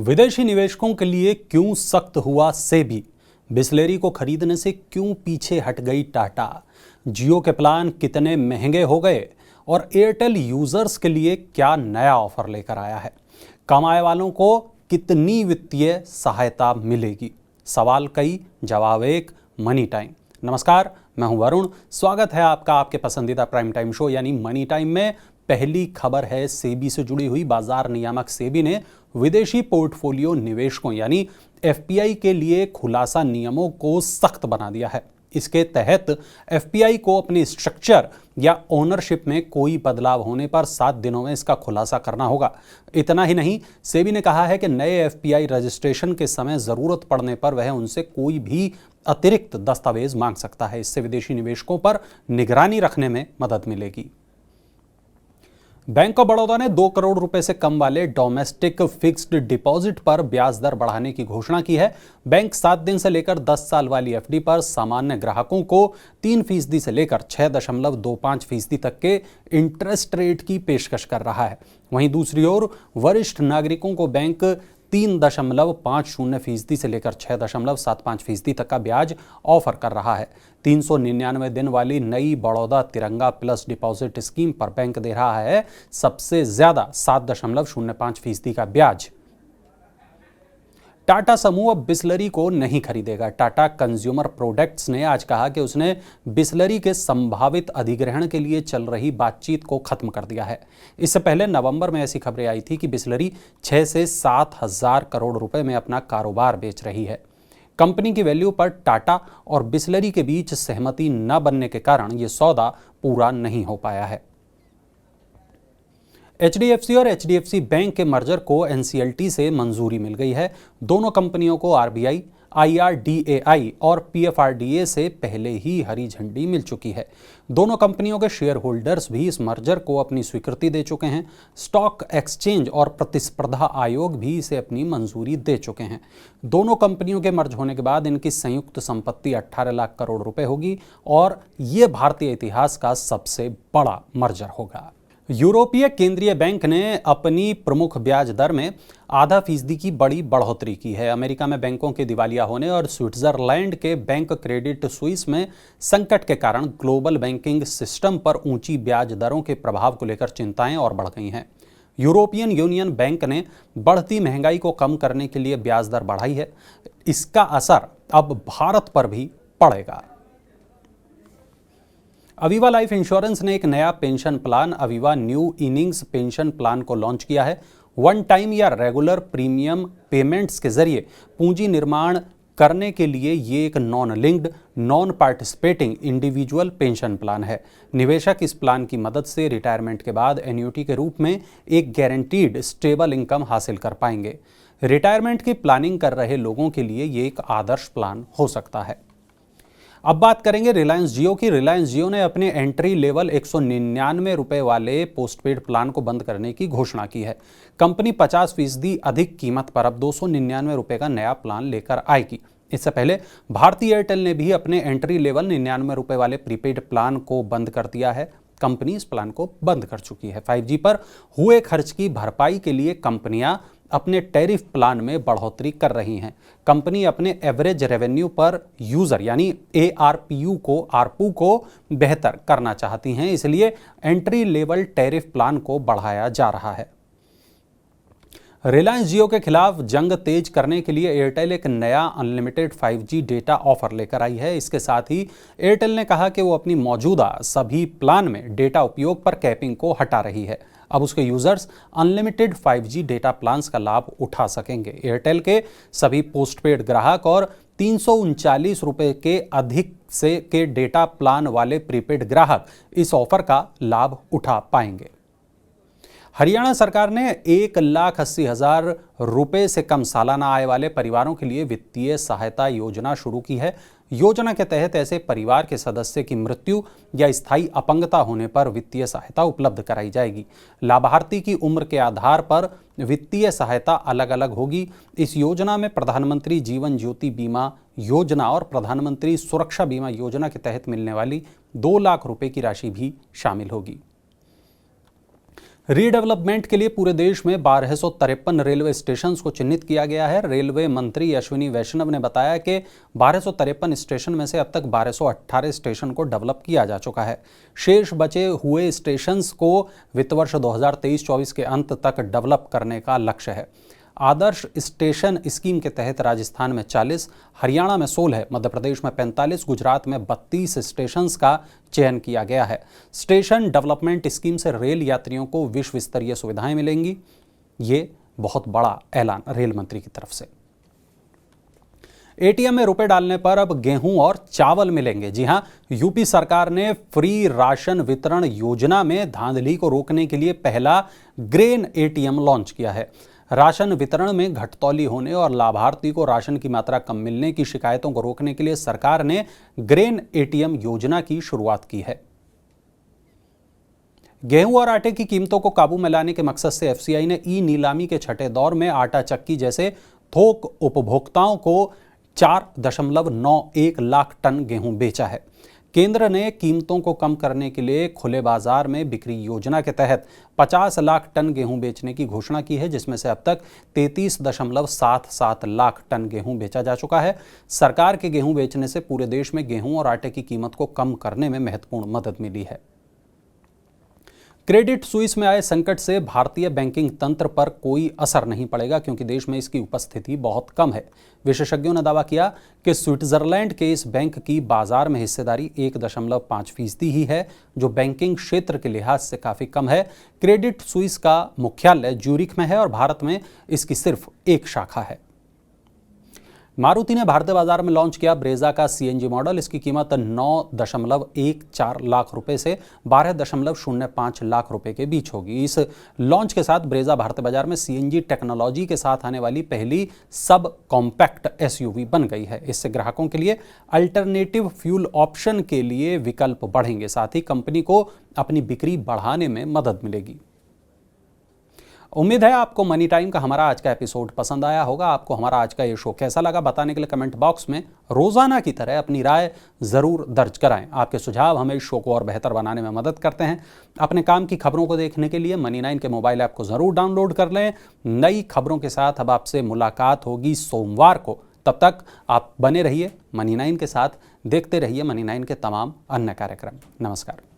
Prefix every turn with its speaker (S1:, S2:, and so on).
S1: विदेशी निवेशकों के लिए क्यों सख्त हुआ सेबी? बिसलेरी को खरीदने से क्यों पीछे हट गई टाटा? जियो के प्लान कितने महंगे हो गए? और एयरटेल यूजर्स के लिए क्या नया ऑफर लेकर आया है? कम आय वालों को कितनी वित्तीय सहायता मिलेगी? सवाल कई, जवाब एक, मनी टाइम। नमस्कार, मैं हूं वरुण। स्वागत है आपका आपके पसंदीदा प्राइम टाइम शो यानी मनी टाइम में। पहली खबर है सेबी से जुड़ी हुई। बाजार नियामक सेबी ने विदेशी पोर्टफोलियो निवेशकों यानी एफपीआई के लिए खुलासा नियमों को सख्त बना दिया है। इसके तहत एफपीआई को अपने स्ट्रक्चर या ओनरशिप में कोई बदलाव होने पर 7 दिनों में इसका खुलासा करना होगा। इतना ही नहीं, सेबी ने कहा है कि नए एफपीआई रजिस्ट्रेशन के समय जरूरत पड़ने पर वह उनसे कोई भी अतिरिक्त दस्तावेज मांग सकता है। इससे विदेशी निवेशकों पर निगरानी रखने में मदद मिलेगी। बैंक ऑफ बड़ौदा ने 2 करोड़ रुपए से कम वाले डोमेस्टिक फिक्स्ड डिपॉजिट पर ब्याज दर बढ़ाने की घोषणा की है। बैंक 7 दिन से लेकर 10 साल वाली एफडी पर सामान्य ग्राहकों को 3% से लेकर 6.25% तक के इंटरेस्ट रेट की पेशकश कर रहा है। वहीं दूसरी ओर वरिष्ठ नागरिकों को बैंक 3.50% से लेकर 6.75% तक का ब्याज ऑफर कर रहा है। 399 दिन वाली नई बड़ौदा तिरंगा प्लस डिपॉजिट स्कीम पर बैंक दे रहा है सबसे ज्यादा 7.05% का ब्याज। टाटा समूह अब बिसलेरी को नहीं खरीदेगा। टाटा कंज्यूमर प्रोडक्ट्स ने आज कहा कि उसने बिसलेरी के संभावित अधिग्रहण के लिए चल रही बातचीत को खत्म कर दिया है। इससे पहले नवंबर में ऐसी खबरें आई थी कि बिसलेरी 6 से 7 हजार करोड़ रुपए में अपना कारोबार बेच रही है। कंपनी की वैल्यू पर टाटा और बिसलेरी के बीच सहमति न बनने के कारण यह सौदा पूरा नहीं हो पाया है। एचडीएफसी और एचडीएफसी बैंक के मर्जर को एनसीएलटी से मंजूरी मिल गई है। दोनों कंपनियों को आरबीआई, आईआरडीएआई और पीएफआरडीए से पहले ही हरी झंडी मिल चुकी है। दोनों कंपनियों के शेयर होल्डर्स भी इस मर्जर को अपनी स्वीकृति दे चुके हैं। स्टॉक एक्सचेंज और प्रतिस्पर्धा आयोग भी इसे अपनी मंजूरी दे चुके हैं। दोनों कंपनियों के मर्ज होने के बाद इनकी संयुक्त संपत्ति 18 लाख करोड़ रुपए होगी और ये भारतीय इतिहास का सबसे बड़ा मर्जर होगा। यूरोपीय केंद्रीय बैंक ने अपनी प्रमुख ब्याज दर में आधा फीसदी की बड़ी बढ़ोतरी की है। अमेरिका में बैंकों के दिवालिया होने और स्विट्जरलैंड के बैंक क्रेडिट स्विस में संकट के कारण ग्लोबल बैंकिंग सिस्टम पर ऊंची ब्याज दरों के प्रभाव को लेकर चिंताएं और बढ़ गई हैं। यूरोपियन यूनियन बैंक ने बढ़ती महंगाई को कम करने के लिए ब्याज दर बढ़ाई है। इसका असर अब भारत पर भी पड़ेगा। अविवा लाइफ इंश्योरेंस ने एक नया pension plan Aviva new innings pension plan को लॉन्च किया है। वन टाइम या रेगुलर प्रीमियम पेमेंट्स के जरिए पूंजी निर्माण करने के लिए ये एक non linked, non participating individual pension plan है। निवेशक इस प्लान की मदद से रिटायरमेंट के बाद एन्युटी के रूप में एक गारंटीड स्टेबल इनकम हासिल कर पाएंगे। रिटायरमेंट की प्लानिंग कर रहे लोगों के लिए ये एक आदर्श प्लान हो सकता है। अब बात करेंगे रिलायंस जियो की। रिलायंस जियो ने अपने एंट्री लेवल 199 रुपए वाले पोस्टपेड प्लान को बंद करने की घोषणा की है। कंपनी 50% अधिक कीमत पर अब 299 रुपए का नया प्लान लेकर आएगी। इससे पहले भारतीय एयरटेल ने भी अपने एंट्री लेवल 99 रुपए वाले प्रीपेड प्लान को बंद कर दिया है। कंपनी इस प्लान को बंद कर चुकी है। 5G पर हुए खर्च की भरपाई के लिए कंपनियां अपने टैरिफ प्लान में बढ़ोतरी कर रही हैं। कंपनी अपने एवरेज रेवेन्यू पर यूजर यानी आरपू को बेहतर करना चाहती हैं, इसलिए एंट्री लेवल टैरिफ प्लान को बढ़ाया जा रहा है। रिलायंस जियो के खिलाफ जंग तेज करने के लिए एयरटेल एक नया अनलिमिटेड 5G डेटा ऑफर लेकर आई है। इसके साथ ही एयरटेल ने कहा कि वो अपनी मौजूदा सभी प्लान में डेटा उपयोग पर कैपिंग को हटा रही है। अब उसके users unlimited 5G data plans का लाभ उठा सकेंगे। एयरटेल के सभी पोस्टपेड ग्राहक और 339 रुपए के अधिक से के डेटा प्लान वाले प्रीपेड ग्राहक इस ऑफर का लाभ उठा पाएंगे। हरियाणा सरकार ने 1,80,000 रुपए से कम सालाना आय वाले परिवारों के लिए वित्तीय सहायता योजना शुरू की है। योजना के तहत ऐसे परिवार के सदस्य की मृत्यु या स्थायी अपंगता होने पर वित्तीय सहायता उपलब्ध कराई जाएगी। लाभार्थी की उम्र के आधार पर वित्तीय सहायता अलग अलग होगी। इस योजना में प्रधानमंत्री जीवन ज्योति बीमा योजना और प्रधानमंत्री सुरक्षा बीमा योजना के तहत मिलने वाली 2 लाख रुपए की राशि भी शामिल होगी। रीडेवलपमेंट के लिए पूरे देश में 1253 रेलवे स्टेशन को चिन्हित किया गया है। रेलवे मंत्री अश्विनी वैष्णव ने बताया कि 1253 स्टेशन में से अब तक 1218 स्टेशन को डेवलप किया जा चुका है। शेष बचे हुए स्टेशन को वित्त वर्ष 2023-24 के अंत तक डेवलप करने का लक्ष्य है। आदर्श स्टेशन स्कीम के तहत राजस्थान में 40, हरियाणा में 16, मध्य प्रदेश में 45, गुजरात में 32 स्टेशंस का चयन किया गया है। स्टेशन डेवलपमेंट स्कीम से रेल यात्रियों को विश्व स्तरीय सुविधाएं मिलेंगी। ये बहुत बड़ा ऐलान रेल मंत्री की तरफ से। एटीएम में रुपए डालने पर अब गेहूं और चावल मिलेंगे। जी हां, यूपी सरकार ने फ्री राशन वितरण योजना में धांधली को रोकने के लिए पहला ग्रेन एटीएम लॉन्च किया है। राशन वितरण में घटतौली होने और लाभार्थी को राशन की मात्रा कम मिलने की शिकायतों को रोकने के लिए सरकार ने ग्रेन एटीएम योजना की शुरुआत की है। गेहूं और आटे की कीमतों को काबू में लाने के मकसद से एफसीआई ने ई नीलामी के छठे दौर में आटा चक्की जैसे थोक उपभोक्ताओं को 4.91 लाख टन गेहूं बेचा है। केंद्र ने कीमतों को कम करने के लिए खुले बाजार में बिक्री योजना के तहत 50 लाख टन गेहूं बेचने की घोषणा की है, जिसमें से अब तक 33.77 लाख टन गेहूं बेचा जा चुका है। सरकार के गेहूं बेचने से पूरे देश में गेहूं और आटे की कीमत को कम करने में महत्वपूर्ण मदद मिली है। क्रेडिट स्विस में आए संकट से भारतीय बैंकिंग तंत्र पर कोई असर नहीं पड़ेगा, क्योंकि देश में इसकी उपस्थिति बहुत कम है। विशेषज्ञों ने दावा किया कि स्विट्जरलैंड के इस बैंक की बाजार में हिस्सेदारी 1.5% ही है, जो बैंकिंग क्षेत्र के लिहाज से काफी कम है। क्रेडिट स्विस का मुख्यालय ज्यूरिख में है और भारत में इसकी सिर्फ एक शाखा है। मारुति ने भारतीय बाजार में लॉन्च किया ब्रेजा का सीएनजी मॉडल। इसकी कीमत 9.14 लाख रुपए से 12.05 लाख रुपए के बीच होगी। इस लॉन्च के साथ ब्रेजा भारतीय बाजार में सीएनजी टेक्नोलॉजी के साथ आने वाली पहली सब कॉम्पैक्ट एसयूवी बन गई है। इससे ग्राहकों के लिए अल्टरनेटिव फ्यूल ऑप्शन के लिए विकल्प बढ़ेंगे, साथ ही कंपनी को अपनी बिक्री बढ़ाने में मदद मिलेगी। उम्मीद है आपको मनी टाइम का हमारा आज का एपिसोड पसंद आया होगा। आपको हमारा आज का ये शो कैसा लगा बताने के लिए कमेंट बॉक्स में रोजाना की तरह अपनी राय जरूर दर्ज कराएं। आपके सुझाव हमें इस शो को और बेहतर बनाने में मदद करते हैं। अपने काम की खबरों को देखने के लिए मनी 9 के मोबाइल ऐप को जरूर डाउनलोड कर लें। नई खबरों के साथ अब आपसे मुलाकात होगी सोमवार को। तब तक आप बने रहिए मनी 9 के साथ, देखते रहिए मनी 9 के तमाम अन्य कार्यक्रम। नमस्कार।